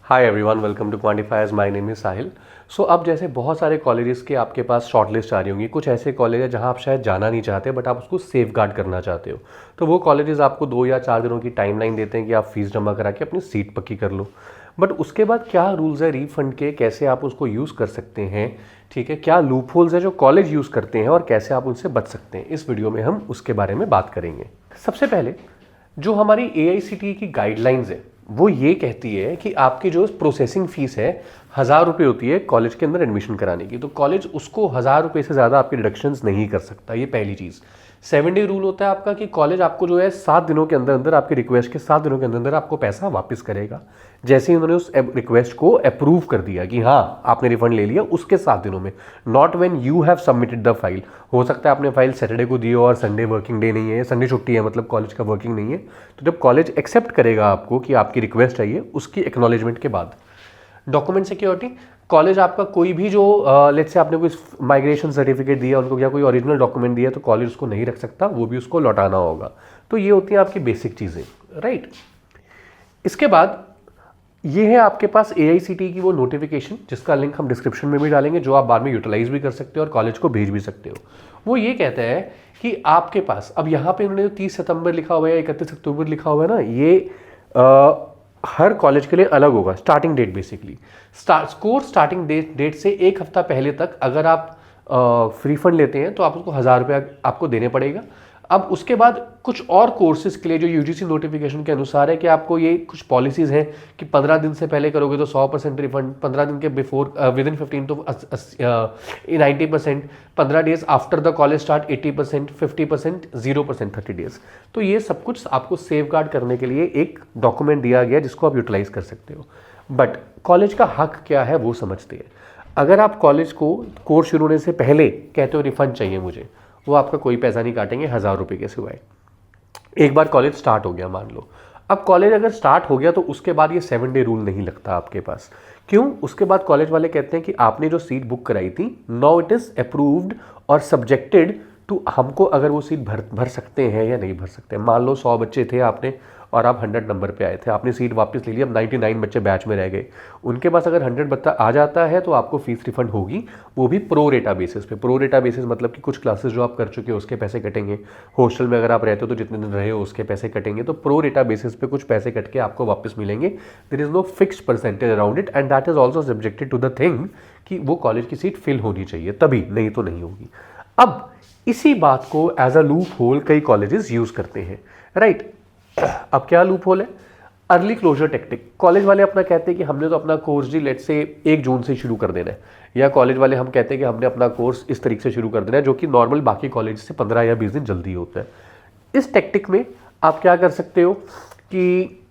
Hi everyone, welcome to quantifiers. My name is Sahil. So अब जैसे बहुत सारे कॉलेजेस के आपके पास शॉर्ट लिस्ट आ रही होंगी। कुछ ऐसे कॉलेज है जहां आप शायद जाना नहीं चाहते बट आप उसको सेफ गार्ड करना चाहते हो। तो वो कॉलेजेस आपको 2 या 4 दिनों की टाइमलाइन देते हैं कि आप फीस जमा करा के अपनी सीट पक्की कर लो। बट उसके बाद क्या रूल्स है रीफंड के, कैसे आप उसको यूज़ कर सकते हैं, ठीक है, क्या लूप होल्स है जो कॉलेज यूज़ करते हैं और कैसे आप उनसे बच सकते हैं, इस वीडियो में हम उसके बारे में बात करेंगे। सबसे पहले जो हमारी AICTE की गाइडलाइंस है वो ये कहती है कि आपकी जो प्रोसेसिंग फीस है 1,000 रुपये होती है कॉलेज के अंदर एडमिशन कराने की। तो कॉलेज उसको 1,000 रुपये से ज़्यादा आपकी डिडक्शंस नहीं कर सकता। ये पहली चीज़। 7 डे रूल होता है आपका कि कॉलेज आपको जो है 7 दिनों के अंदर अंदर, आपकी रिक्वेस्ट के 7 दिनों के अंदर अंदर आपको पैसा वापस करेगा। जैसे ही उन्होंने उस रिक्वेस्ट को अप्रूव कर दिया कि हाँ आपने रिफंड ले लिया, उसके 7 दिनों में, not when you have submitted the file. हो सकता है आपने फाइल सैटरडे को दी हो और संडे वर्किंग डे नहीं है, संडे छुट्टी है, मतलब कॉलेज का वर्किंग नहीं है। तो जब कॉलेज एक्सेप्ट करेगा आपको कि आपकी रिक्वेस्ट आई है, उसकी एक्नॉलेजमेंट के बाद डॉक्यूमेंट सिक्योरिटी, कॉलेज आपका कोई भी जो लेट्स से आपने कोई माइग्रेशन सर्टिफिकेट दिया उनको या कोई ओरिजिनल डॉक्यूमेंट दिया तो कॉलेज उसको नहीं रख सकता, वो भी उसको लौटाना होगा। तो ये होती है आपकी बेसिक चीज़ें, राइट। इसके बाद ये है आपके पास AICTE की वो नोटिफिकेशन जिसका लिंक हम डिस्क्रिप्शन में भी डालेंगे, जो आप बाद में यूटिलाइज भी कर सकते हो और कॉलेज को भेज भी सकते हो। वो ये कहता है कि आपके पास अब यहाँ पे उन्होंने 30 सितंबर लिखा हुआ है, 31 अक्टूबर लिखा हुआ है ना, ये हर कॉलेज के लिए अलग होगा। Starting date basically course starting date से 1 हफ्ता पहले तक अगर आप रिफंड लेते हैं तो आप उसको 1,000 रुपया आपको देने पड़ेगा। अब उसके बाद कुछ और कोर्सेज के लिए जो UGC नोटिफिकेशन के अनुसार है कि आपको ये कुछ पॉलिसीज़ हैं कि 15 दिन से पहले करोगे तो 100% रिफंड, 15 दिन के बिफोर विद इन 15 तो 90%, 15 days after the college start 80%, 50%, 0% 30 days. तो ये सब कुछ आपको सेफ गार्ड करने के लिए एक डॉक्यूमेंट दिया गया जिसको आप यूटिलाइज कर सकते हो। बट कॉलेज का हक क्या है वो समझते हैं। अगर आप कॉलेज को कोर्स शुरू होने से पहले कहते हो रिफंड चाहिए मुझे, वो आपका कोई पैसा नहीं काटेंगे 1,000 रुपये के सिवाय। एक बार कॉलेज स्टार्ट हो गया मान लो, अब कॉलेज अगर स्टार्ट हो गया तो उसके बाद ये 7 डे रूल नहीं लगता आपके पास। क्यों? उसके बाद कॉलेज वाले कहते हैं कि आपने जो सीट बुक कराई थी, नाउ इट इज अप्रूव्ड और सब्जेक्टेड टू, हमको अगर वो सीट भर सकते हैं या नहीं भर सकते। मान लो 100 बच्चे थे आपने और आप 100 नंबर पे आए थे, आपने सीट वापस ले ली, अब 99 बच्चे बैच में रह गए। उनके पास अगर 100 बच्चा आ जाता है तो आपको फीस रिफंड होगी, वो भी प्रो रेटा बेसिस पे। प्रो रेटा बेसिस मतलब कि कुछ क्लासेस जो आप कर चुके हो उसके पैसे कटेंगे, हॉस्टल में अगर आप रहते हो तो जितने दिन रहे हो उसके पैसे कटेंगे। तो प्रो रेटा बेसिस पे कुछ पैसे कट के आपको वापस मिलेंगे। There is no fixed percentage around it and that is also subjected to the thing कि वो कॉलेज की सीट फिल होनी चाहिए तभी, नहीं तो नहीं होगी। अब इसी बात को एज अ लूप होल कई कॉलेजेस यूज करते हैं, राइट। अब क्या लूप होल है? Early closure technique. कॉलेज वाले अपना कहते हैं कि हमने तो अपना कोर्स जी लेट से 1 जून से शुरू कर देना है, या कॉलेज वाले हम कहते हैं कि हमने अपना कोर्स इस तरीके से शुरू कर देना है, जो कि नॉर्मल बाकी कॉलेज से 15 या 20 दिन जल्दी होता है। इस टेक्निक में आप क्या कर सकते हो कि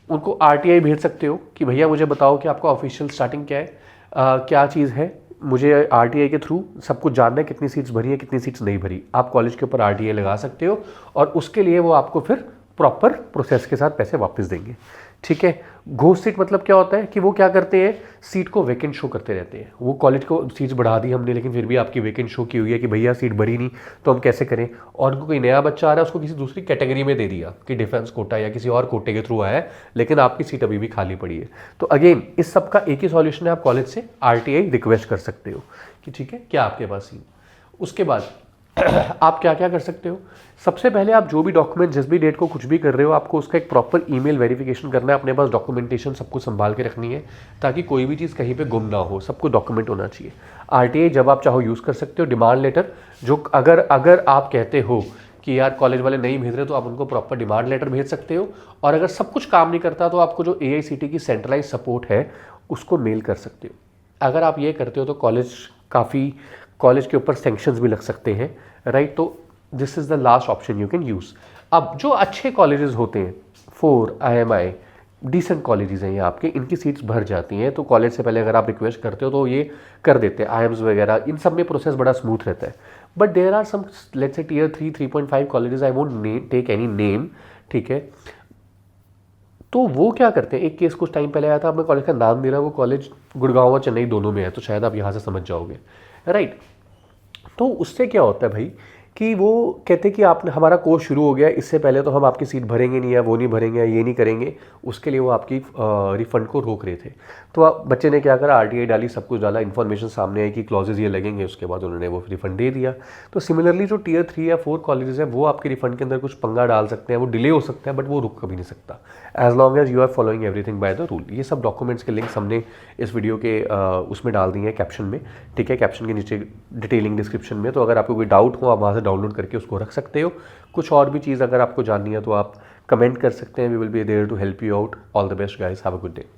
उनको RTI भेज सकते हो कि भैया मुझे बताओ कि आपका ऑफिशियल स्टार्टिंग क्या है, क्या चीज़ है, मुझे RTI के थ्रू सब कुछ जानना है, कितनी सीट्स भरी है, कितनी सीट्स नहीं भरी। आप कॉलेज के ऊपर RTI लगा सकते हो और उसके लिए वो आपको फिर प्रॉपर प्रोसेस के साथ पैसे वापस देंगे, ठीक है। घोस्ट सीट मतलब क्या होता है कि वो क्या करते हैं, सीट को वैकेंट शो करते रहते हैं। वो कॉलेज को सीट्स बढ़ा दी हमने लेकिन फिर भी आपकी वैकेंट शो की हुई है कि भैया सीट भरी नहीं, तो हम कैसे करें। और उनको कोई नया बच्चा आ रहा है उसको किसी दूसरी कैटेगरी में दे दिया कि डिफेंस कोटा या किसी और कोटे के थ्रू आया है, लेकिन आपकी सीट अभी भी खाली पड़ी है। तो अगेन इस सब का एक ही सॉल्यूशन है, आप कॉलेज से RTI रिक्वेस्ट कर सकते हो कि ठीक है क्या आपके पास सीट। उसके बाद आप क्या क्या कर सकते हो? सबसे पहले आप जो भी डॉक्यूमेंट जिस भी डेट को कुछ भी कर रहे हो, आपको उसका एक प्रॉपर ईमेल वेरिफिकेशन करना है। अपने पास डॉक्यूमेंटेशन सब कुछ संभाल के रखनी है ताकि कोई भी चीज़ कहीं पे गुम ना हो, सब कुछ डॉक्यूमेंट होना चाहिए। RTI जब आप चाहो यूज़ कर सकते हो। डिमांड लेटर, जो अगर आप कहते हो कि यार कॉलेज वाले नहीं भेज रहे तो आप उनको प्रॉपर डिमांड लेटर भेज सकते हो। और अगर सब कुछ काम नहीं करता तो आपको जो AICTE की सेंट्रलाइज सपोर्ट है उसको मेल कर सकते हो। अगर आप ये करते हो तो कॉलेज के ऊपर सैंक्शंस भी लग सकते हैं, राइट। तो this is the last option you can use. अब जो अच्छे कॉलेजेस होते हैं, 4 IMI डिसेंट कॉलेजेस हैं ये आपके, इनकी सीट्स भर जाती हैं तो कॉलेज से पहले अगर आप रिक्वेस्ट करते हो तो ये कर देते हैं। IIMs वगैरह इन सब में प्रोसेस बड़ा स्मूथ रहता है। But there are some let's say Tier 3 3.5 colleges, I won't take any name, ठीक है। तो वो क्या करते हैं, एक केस कुछ टाइम पहले आया था, मैं कॉलेज का नाम दे रहा, वो कॉलेज गुड़गांव और चेन्नई दोनों में है, तो शायद आप यहाँ से समझ जाओगे, राइट। तो उससे क्या होता है भाई कि वो कहते कि आपने हमारा कोर्स शुरू हो गया, इससे पहले तो हम आपकी सीट भरेंगे नहीं, या वो नहीं भरेंगे, या ये नहीं करेंगे, उसके लिए वो आपकी रिफ़ंड को रोक रहे थे। तो आप बच्चे ने क्या करा, आरटीआई डाली, सब कुछ डाला, इन्फॉर्मेशन सामने आई कि क्लॉजेज ये लगेंगे, उसके बाद उन्होंने वो रिफंड दे दिया। तो सिमिलरली जो टियर 3 या 4 कॉलेजेस हैं वो आपके रिफंड के अंदर कुछ पंगा डाल सकते हैं, वो डिले हो सकता है, बट वो रुक कभी नहीं सकता as long as you are following everything by the rule. ये सब डॉक्यूमेंट्स के लिंक्स हमने इस वीडियो के उसमें डाल दिए हैं कैप्शन में, ठीक है, कैप्शन के नीचे डिटेलिंग डिस्क्रिप्शन में। तो अगर आपको कोई डाउट हो आप वहाँ से डाउनलोड करके उसको रख सकते हो। कुछ और भी चीज़ अगर आपको जाननी है तो आप कमेंट कर सकते हैं, we will be there to help you out. All the best guys, have a good day.